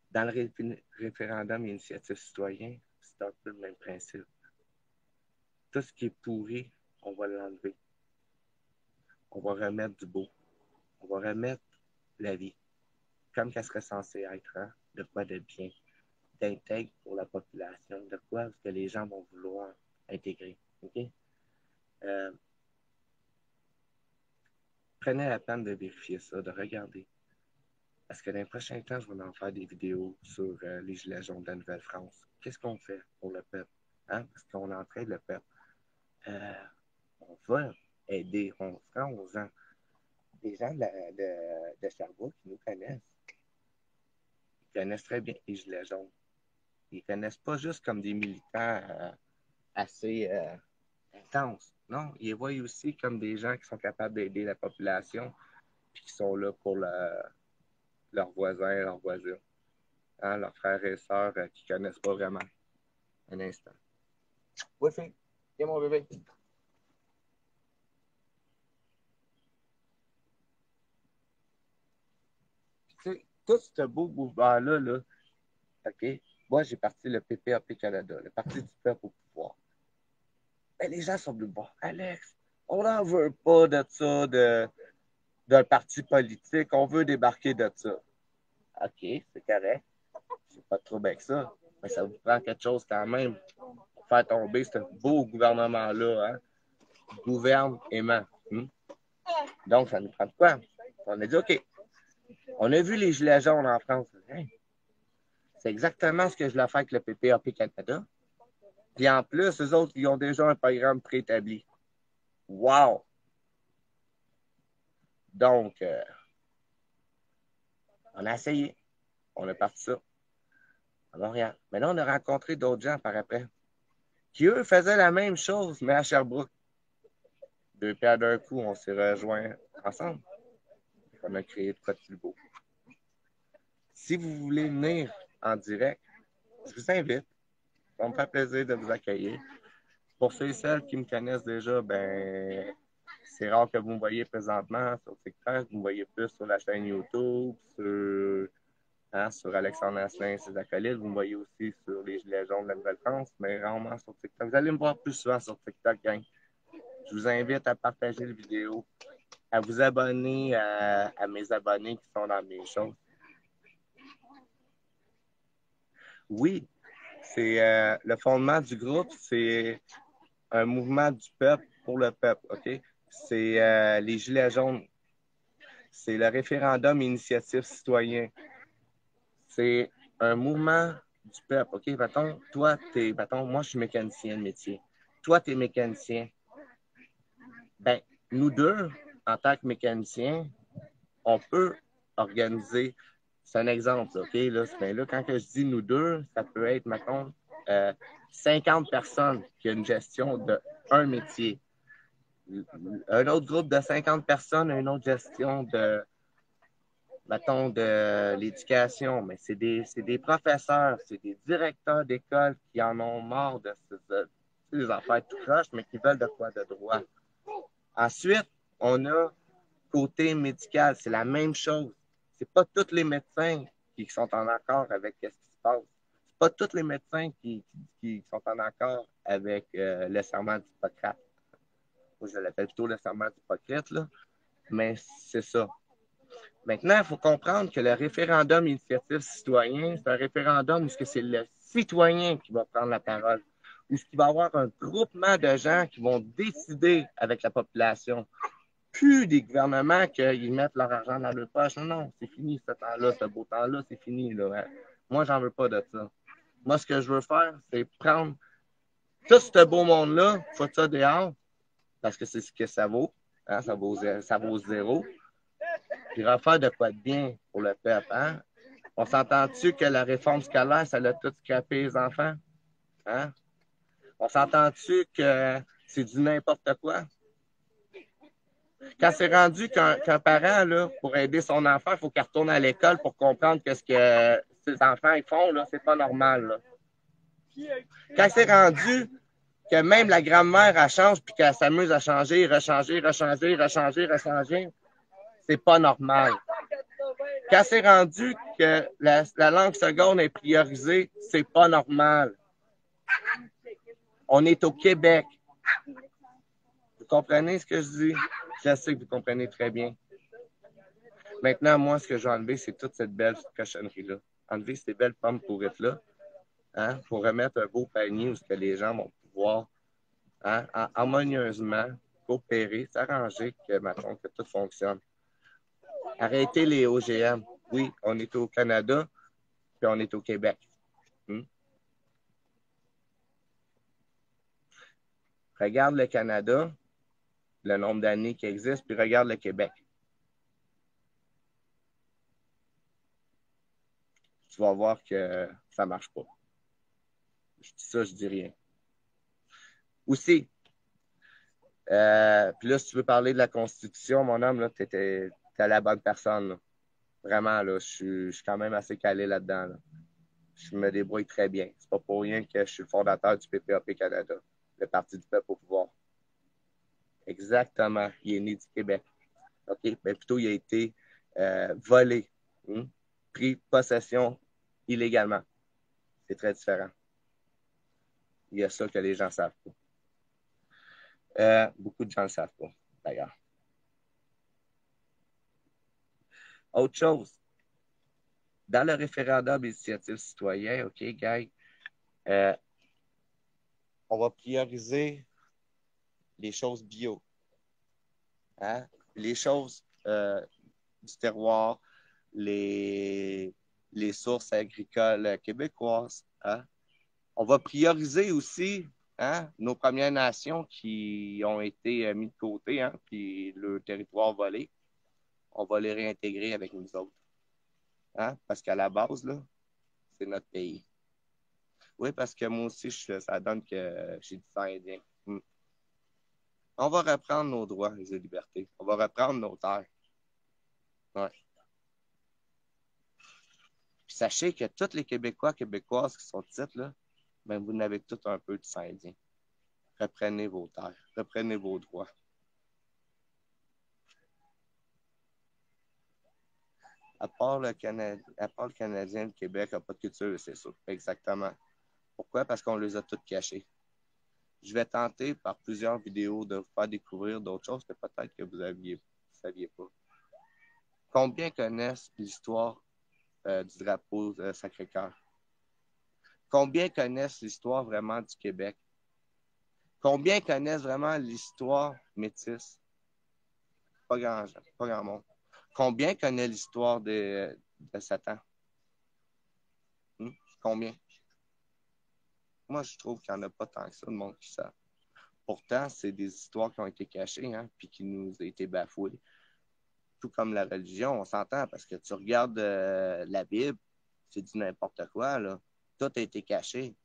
Dans le référendum initiative citoyen, c'est un peu le même principe. Tout ce qui est pourri, on va l'enlever. On va remettre du beau. On va remettre la vie comme qu'elle serait censée être, hein? De quoi de bien, d'intègre pour la population, de quoi que les gens vont vouloir intégrer. Okay? Prenez la peine de vérifier ça, de regarder. Parce que dans les prochains temps, je vais en faire des vidéos sur les Gilets jaunes de la Nouvelle-France. Qu'est-ce qu'on fait pour le peuple? Hein? Parce qu'on entraide le peuple. On va aider, on prend aux gens. Des gens de Sherbrooke qui nous connaissent. Ils connaissent très bien les Gilets jaunes. Ils ne connaissent pas juste comme des militants assez intenses. Non, ils les voient aussi comme des gens qui sont capables d'aider la population et qui sont là pour leurs voisins et leurs voisines. Hein, leurs frères et sœurs qui ne connaissent pas vraiment. Un instant. Oui, fille. Viens, mon bébé. Tu sais, tout ce beau mouvement-là, là, OK? Moi, j'ai parti le PPAP Canada, le Parti du peuple au pouvoir. Mais les gens sont venus me voir. Alex, on n'en veut pas de ça, d'un parti politique. On veut débarquer de ça. OK, c'est correct. C'est pas trop bien que ça. Mais ça vous prend quelque chose quand même pour faire tomber ce beau gouvernement-là. Hein? Gouvernement. Donc, ça nous prend de quoi? On a dit, OK, on a vu les gilets jaunes en France. Hein? C'est exactement ce que je voulais faire avec le PPAP Canada. Puis en plus, eux autres, ils ont déjà un programme préétabli. Wow! Donc, on a essayé. On a parti ça à Montréal. Mais là, on a rencontré d'autres gens par après qui, eux, faisaient la même chose, mais à Sherbrooke. Deux pierres d'un coup, on s'est rejoints ensemble. On a créé de quoi de plus beau. Si vous voulez venir en direct, je vous invite. Ça va me faire plaisir de vous accueillir. Pour ceux et celles qui me connaissent déjà, ben, c'est rare que vous me voyez présentement sur TikTok. Vous me voyez plus sur la chaîne YouTube, sur Alexandre Asselin et ses acolytes. Vous me voyez aussi sur les Gilets jaunes de la Nouvelle-France, mais rarement sur TikTok. Vous allez me voir plus souvent sur TikTok, gang. Je vous invite à partager la vidéo, à vous abonner à mes abonnés qui sont dans mes choses. Oui, c'est le fondement du groupe, c'est un mouvement du peuple pour le peuple, OK? C'est les Gilets jaunes. C'est le référendum initiative citoyen. C'est un mouvement du peuple, OK? Mettons, moi, je suis mécanicien de métier. Toi, tu es mécanicien. Ben, nous deux, en tant que mécaniciens, on peut organiser. C'est un exemple, OK? Là, quand je dis nous deux, ça peut être, mettons, 50 personnes qui ont une gestion d'un métier. Un autre groupe de 50 personnes a une autre gestion de l'éducation. Mais c'est des professeurs, c'est des directeurs d'école qui en ont marre de ces affaires tout croche, mais qui veulent de quoi de droit. Ensuite, on a côté médical, c'est la même chose. C'est pas tous les médecins qui sont en accord avec ce qui se passe. C'est pas tous les médecins qui sont en accord avec le serment d'Hippocrate. Je l'appelle plutôt le serment d'Hippocrate, là. Mais c'est ça. Maintenant, il faut comprendre que le référendum initiative citoyen, c'est un référendum où c'est le citoyen qui va prendre la parole. où il va y avoir un groupement de gens qui vont décider avec la population. Plus des gouvernements qu'ils mettent leur argent dans leur poche. Non, non, c'est fini ce temps-là, ce beau temps-là, c'est fini. Là. Moi, j'en veux pas de ça. Moi, ce que je veux faire, c'est prendre tout ce beau monde-là, foutre ça dehors, parce que c'est ce que ça vaut. Hein, ça vaut zéro. Puis refaire de quoi de bien pour le peuple. Hein? On s'entend-tu que la réforme scolaire, ça l'a tout scrappé les enfants? Hein? On s'entend-tu que c'est du n'importe quoi? Quand c'est rendu qu'un parent, là, pour aider son enfant, il faut qu'il retourne à l'école pour comprendre que ce que ses enfants ils font, là, c'est pas normal. Là. Quand c'est rendu que même la grand-mère, elle change puis qu'elle s'amuse à changer, rechanger, c'est pas normal. Quand c'est rendu que la langue seconde est priorisée, c'est pas normal. On est au Québec. Vous comprenez ce que je dis? Je sais que vous comprenez très bien. Maintenant, moi, ce que j'ai enlevé, c'est toute cette belle cochonnerie-là. Enlever ces belles pommes pourrites-là, hein, pour remettre un beau panier où ce que les gens vont pouvoir hein, harmonieusement coopérer, s'arranger, que tout fonctionne. Arrêtez les OGM. Oui, on est au Canada, puis on est au Québec. Regarde le Canada, le nombre d'années qui existe, puis regarde le Québec. Tu vas voir que ça ne marche pas. Je dis ça, je dis rien. Aussi, puis là, si tu veux parler de la Constitution, mon homme, tu es la bonne personne. Là. Vraiment, là, je suis quand même assez calé là-dedans. Là. Je me débrouille très bien. C'est pas pour rien que je suis le fondateur du PPAP Canada, le Parti du peuple au pouvoir. Exactement. Il est né du Québec. OK? Mais plutôt, il a été volé, pris possession illégalement. C'est très différent. Il y a ça que les gens ne savent pas. Beaucoup de gens ne le savent pas, d'ailleurs. Autre chose, dans le référendum d'initiative citoyenne, OK, Guy, on va prioriser les choses bio. Hein? Les choses du terroir, les sources agricoles québécoises. Hein? On va prioriser aussi hein, nos Premières Nations qui ont été mis de côté, hein, puis le territoire volé. On va les réintégrer avec nous autres. Hein? Parce qu'à la base, là, c'est notre pays. Oui, parce que moi aussi, ça donne que j'ai du sang indien. On va reprendre nos droits et nos libertés. On va reprendre nos terres. Ouais. Puis sachez que tous les Québécois, Québécoises qui sont titres, là, ben, vous n'avez tout un peu de sang indien. Reprenez vos terres. Reprenez vos droits. À part le Canadien, le Québec n'a pas de culture, c'est ça. Exactement. Pourquoi? Parce qu'on les a toutes cachées. Je vais tenter par plusieurs vidéos de vous faire découvrir d'autres choses que peut-être que vous ne saviez pas. Combien connaissent l'histoire du drapeau Sacré-Cœur? Combien connaissent l'histoire vraiment du Québec? Combien connaissent vraiment l'histoire métisse? Pas grand monde. Combien connaît l'histoire de Satan? Combien? Moi, je trouve qu'il n'y en a pas tant que ça de monde qui savent. Pourtant, c'est des histoires qui ont été cachées, hein, puis qui nous ont été bafouées. Tout comme la religion, on s'entend, parce que tu regardes la Bible, c'est du n'importe quoi, là. Tout a été caché.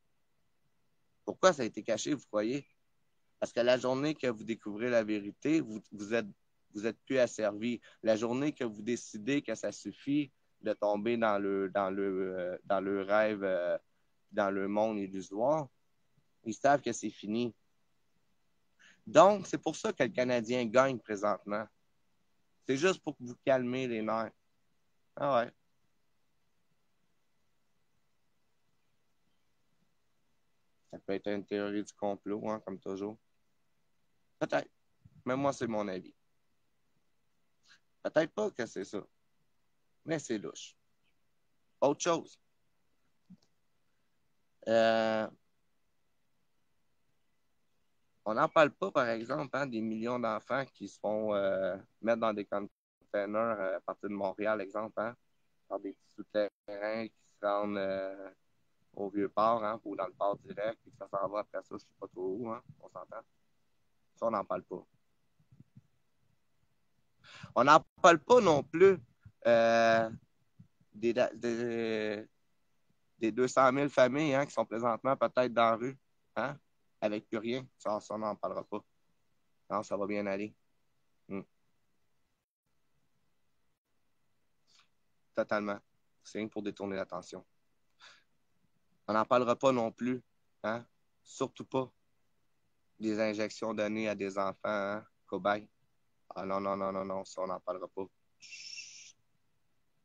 Pourquoi ça a été caché, vous croyez? Parce que la journée que vous découvrez la vérité, vous êtes plus asservi. La journée que vous décidez que ça suffit de tomber dans le rêve, dans le monde illusoire, ils savent que c'est fini. Donc, c'est pour ça que le Canadien gagne présentement. C'est juste pour vous calmer les nerfs. Ah ouais. Ça peut être une théorie du complot, hein, comme toujours. Peut-être. Mais moi, c'est mon avis. Peut-être pas que c'est ça. Mais c'est louche. Autre chose. On n'en parle pas, par exemple, hein, des millions d'enfants qui se font mettre dans des containers à partir de Montréal, exemple, hein, dans des petits souterrains qui se rendent au Vieux-Port, hein, ou dans le port direct, et que ça s'en va après ça, je ne sais pas trop où, hein, on s'entend. Ça, on n'en parle pas. On n'en parle pas non plus des 200 000 familles hein, qui sont présentement peut-être dans la rue, hein, avec plus rien. Ça on n'en parlera pas. Non, ça va bien aller. Totalement. C'est rien pour détourner l'attention. On n'en parlera pas non plus, hein, surtout pas des injections données à des enfants, hein, cobayes. Ah non, non, non, non, non, ça, on n'en parlera pas. Chut.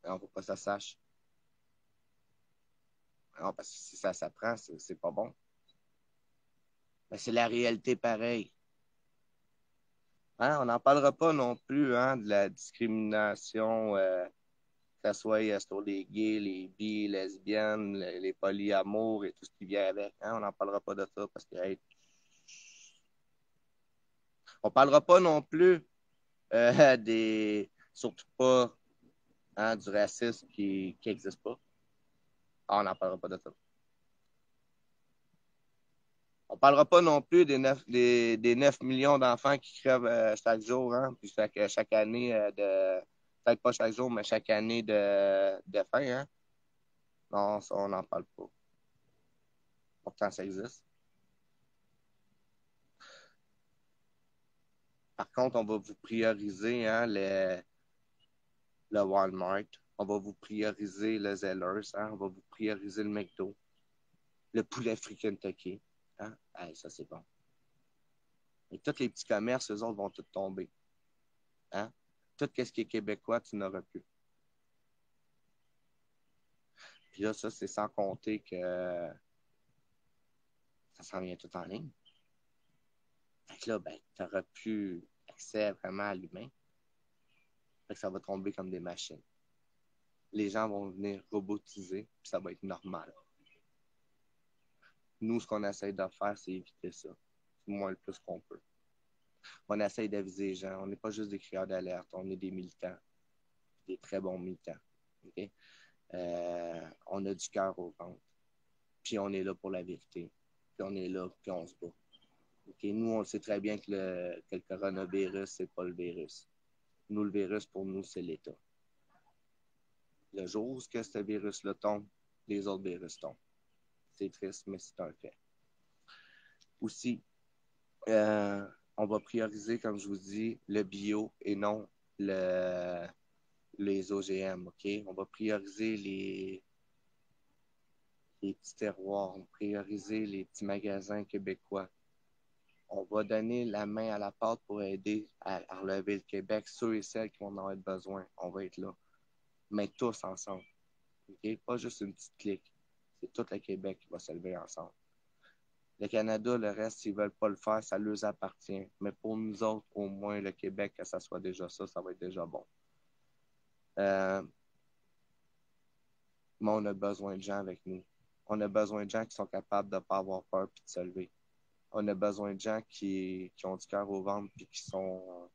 Non, faut pas que ça sache. Non, parce que si ça s'apprend, c'est pas bon. Mais c'est la réalité pareille. Hein, on n'en parlera pas non plus hein, de la discrimination, que ce soit sur les gays, les bi, les lesbiennes, les polyamours et tout ce qui vient avec. Hein, on n'en parlera pas de ça parce que hey, on parlera pas non plus surtout pas hein, du racisme qui n'existe pas. Ah, on n'en parlera pas de ça. On parlera pas non plus des 9 millions d'enfants qui crèvent chaque jour, hein, puis chaque année peut-être pas chaque jour, mais chaque année de faim. Hein. Non, ça, on n'en parle pas. Pourtant, ça existe. Par contre, on va vous prioriser hein, le Walmart. On va vous prioriser le Zellers. Hein, on va vous prioriser le McDo. Le poulet frit Kentucky. Hein? Hey, ça, c'est bon. Et tous les petits commerces, eux autres, vont tous tomber. Hein? Tout ce qui est québécois, tu n'auras plus. Puis là, ça, c'est sans compter que ça s'en vient tout en ligne. Fait que là, ben, tu n'auras plus accès vraiment à l'humain. Fait que ça va tomber comme des machines. Les gens vont venir robotiser, puis ça va être normal. Nous, ce qu'on essaie de faire, c'est éviter ça. Du moins le plus qu'on peut. On essaie d'aviser les gens. On n'est pas juste des crieurs d'alerte, on est des militants. Des très bons militants. Okay? On a du cœur au ventre. Puis on est là pour la vérité. Puis on est là, puis on se bat. Okay? Nous, on sait très bien que le coronavirus, c'est pas le virus. Nous, le virus, pour nous, c'est l'État. Le jour où ce virus-là tombe, les autres virus tombent. C'est triste, mais c'est un fait. Aussi, on va prioriser, comme je vous dis, le bio et non les OGM, OK? On va prioriser les petits terroirs, on va prioriser les petits magasins québécois. On va donner la main à la pâte pour aider à relever le Québec, ceux et celles qui vont en avoir besoin. On va être là. Mais tous ensemble. OK? Pas juste une petite clique. C'est tout le Québec qui va se lever ensemble. Le Canada, le reste, s'ils ne veulent pas le faire, ça leur appartient. Mais pour nous autres, au moins, le Québec, que ça soit déjà ça va être déjà bon. Mais on a besoin de gens avec nous. On a besoin de gens qui sont capables de ne pas avoir peur et de se lever. On a besoin de gens qui ont du cœur au ventre et qui sont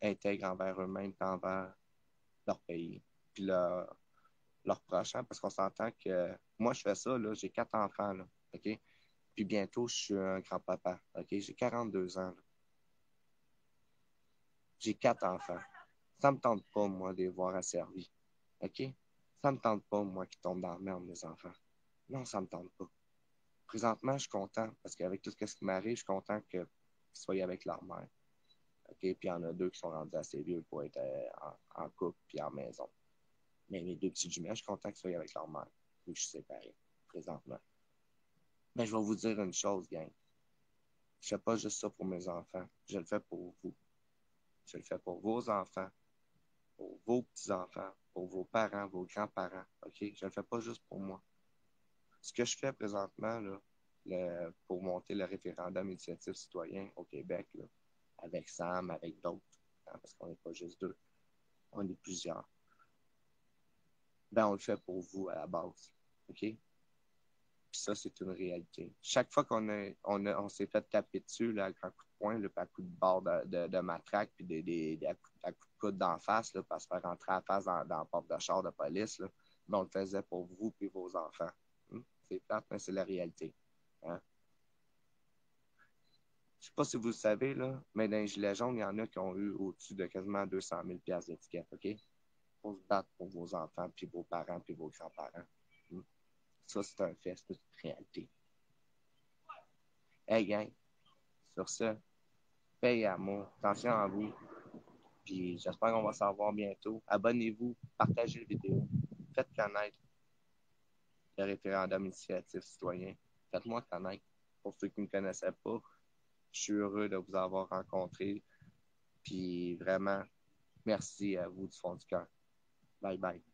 intègres envers eux-mêmes et envers leur pays puis leurs proches. Parce qu'on s'entend que moi, je fais ça, là, j'ai 4 enfants, là, OK? Puis bientôt, je suis un grand-papa, OK? J'ai 42 ans. Là. J'ai 4 enfants. Ça ne me tente pas, moi, de les voir asservis, OK? Ça ne me tente pas, moi, qu'ils tombent dans la merde, mes enfants. Non, ça ne me tente pas. Présentement, je suis content parce qu'avec tout ce qui m'arrive, je suis content qu'ils soient avec leur mère. OK? Puis il y en a 2 qui sont rendus assez vieux pour être en couple puis en maison. Mais mes 2 petits jumelles, je suis content qu'ils soient avec leur mère. Puis je suis séparé, présentement. Mais je vais vous dire une chose, gang. Je ne fais pas juste ça pour mes enfants. Je le fais pour vous. Je le fais pour vos enfants, pour vos petits-enfants, pour vos parents, vos grands-parents. OK? Je ne le fais pas juste pour moi. Ce que je fais présentement, là, pour monter le référendum initiative citoyen au Québec, là, avec Sam, avec d'autres, hein, parce qu'on n'est pas juste 2, on est plusieurs. Ben, on le fait pour vous à la base. OK? Puis ça, c'est une réalité. Chaque fois on s'est fait taper dessus là, à grands coups de poing, là, puis à coups de barre de matraque, puis à coups de coude d'en face, là, pour se faire rentrer à la face dans la porte de char de police, là, mais on le faisait pour vous et vos enfants. C'est plate, mais c'est la réalité. Hein? Je sais pas si vous le savez, là, mais dans les Gilets jaunes, il y en a qui ont eu au-dessus de quasiment 200 000 d'étiquette, OK? Faut se battre pour vos enfants, puis vos parents, puis vos grands-parents. Ça, c'est un fait, c'est une réalité. Hey, gang, sur ce, paix et amour, attention à vous, puis j'espère qu'on va se revoir bientôt. Abonnez-vous, partagez la vidéo, faites connaître le référendum initiative citoyen. Faites-moi connaître. Pour ceux qui ne me connaissaient pas, je suis heureux de vous avoir rencontré, puis vraiment, merci à vous du fond du cœur. Bye bye.